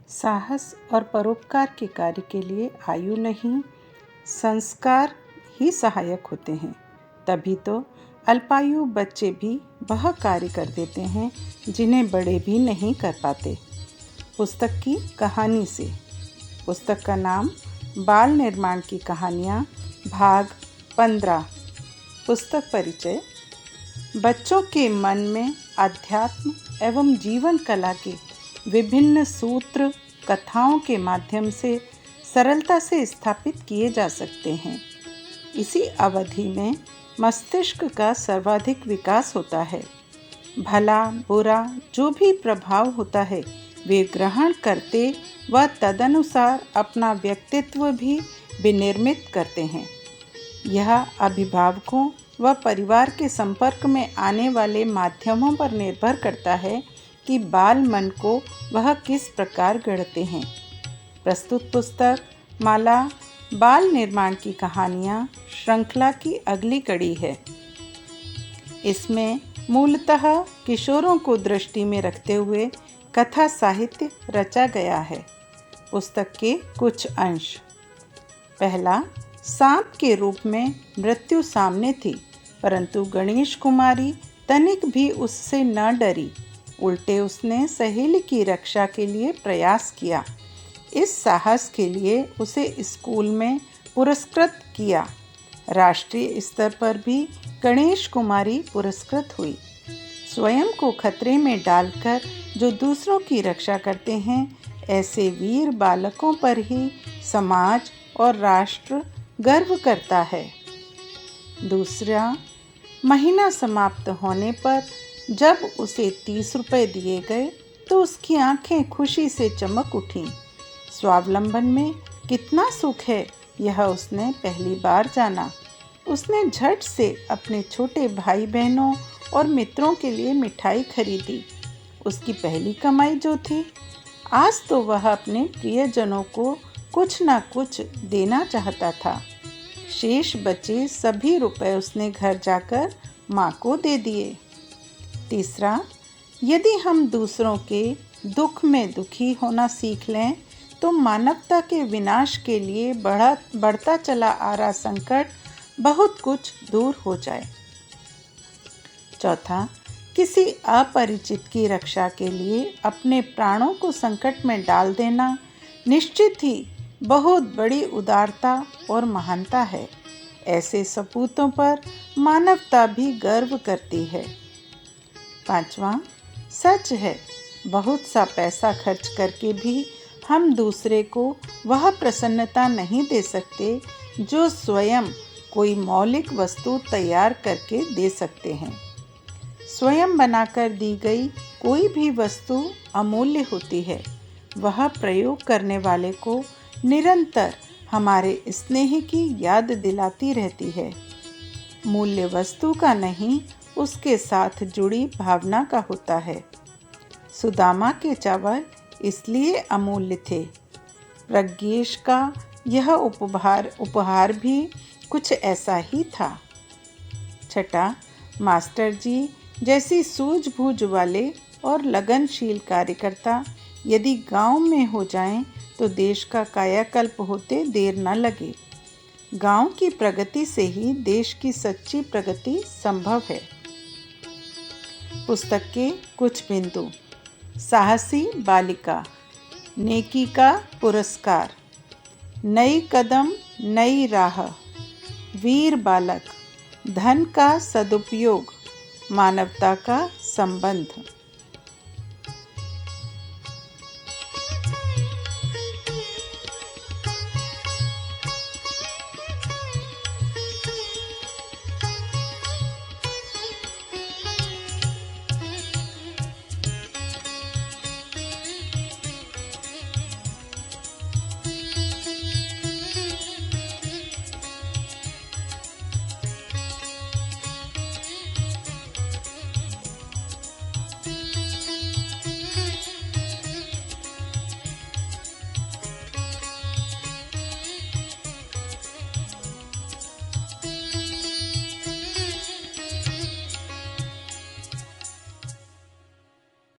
साहस और परोपकार के कार्य के लिए आयु नहीं, संस्कार ही सहायक होते हैं। तभी तो अल्पायु बच्चे भी वह कार्य कर देते हैं जिन्हें बड़े भी नहीं कर पाते। पुस्तक की कहानी से। पुस्तक का नाम बाल निर्माण की कहानियाँ, भाग 15। पुस्तक परिचय। बच्चों के मन में अध्यात्म एवं जीवन कला के विभिन्न सूत्र कथाओं के माध्यम से सरलता से स्थापित किए जा सकते हैं। इसी अवधि में मस्तिष्क का सर्वाधिक विकास होता है। भला बुरा जो भी प्रभाव होता है वे ग्रहण करते व तदनुसार अपना व्यक्तित्व भी विनिर्मित करते हैं। यह अभिभावकों व परिवार के संपर्क में आने वाले माध्यमों पर निर्भर करता है कि बाल मन को वह किस प्रकार गढ़ते हैं। प्रस्तुत पुस्तक माला बाल निर्माण की कहानियाँ श्रृंखला की अगली कड़ी है। इसमें मूलतः किशोरों को दृष्टि में रखते हुए कथा साहित्य रचा गया है। पुस्तक के कुछ अंश। पहला, सांप के रूप में मृत्यु सामने थी, परंतु गणेश कुमारी तनिक भी उससे न डरी। उल्टे उसने सहेली की रक्षा के लिए प्रयास किया। इस साहस के लिए उसे स्कूल में पुरस्कृत किया। राष्ट्रीय स्तर पर भी गणेश कुमारी पुरस्कृत हुई। स्वयं को खतरे में डालकर जो दूसरों की रक्षा करते हैं, ऐसे वीर बालकों पर ही समाज और राष्ट्र गर्व करता है। दूसरा, महीना समाप्त होने पर जब उसे 30 रुपये दिए गए तो उसकी आंखें खुशी से चमक उठीं। स्वावलंबन में कितना सुख है यह उसने पहली बार जाना। उसने झट से अपने छोटे भाई बहनों और मित्रों के लिए मिठाई खरीदी। उसकी पहली कमाई जो थी, आज तो वह अपने प्रियजनों को कुछ ना कुछ देना चाहता था। शेष बचे सभी रुपए उसने घर जाकर माँ को दे दिए। तीसरा, यदि हम दूसरों के दुख में दुखी होना सीख लें तो मानवता के विनाश के लिए बढ़ता चला आ रहा संकट बहुत कुछ दूर हो जाए। चौथा, किसी अपरिचित की रक्षा के लिए अपने प्राणों को संकट में डाल देना निश्चित ही बहुत बड़ी उदारता और महानता है। ऐसे सपूतों पर मानवता भी गर्व करती है। पांचवा, सच है बहुत सा पैसा खर्च करके भी हम दूसरे को वह प्रसन्नता नहीं दे सकते जो स्वयं कोई मौलिक वस्तु तैयार करके दे सकते हैं। स्वयं बनाकर दी गई कोई भी वस्तु अमूल्य होती है। वह प्रयोग करने वाले को निरंतर हमारे स्नेह की याद दिलाती रहती है। मूल्य वस्तु का नहीं, उसके साथ जुड़ी भावना का होता है। सुदामा के चावल इसलिए अमूल्य थे। प्रज्ञेश का यह उपहार भी कुछ ऐसा ही था। छठा, मास्टर जी जैसी सूझबूझ वाले और लगनशील कार्यकर्ता यदि गांव में हो जाएं तो देश का कायाकल्प होते देर न लगे। गांव की प्रगति से ही देश की सच्ची प्रगति संभव है। पुस्तक के कुछ बिंदु। साहसी बालिका, नेकी का पुरस्कार, नई कदम नई राह, वीर बालक, धन का सदुपयोग, मानवता का संबंध।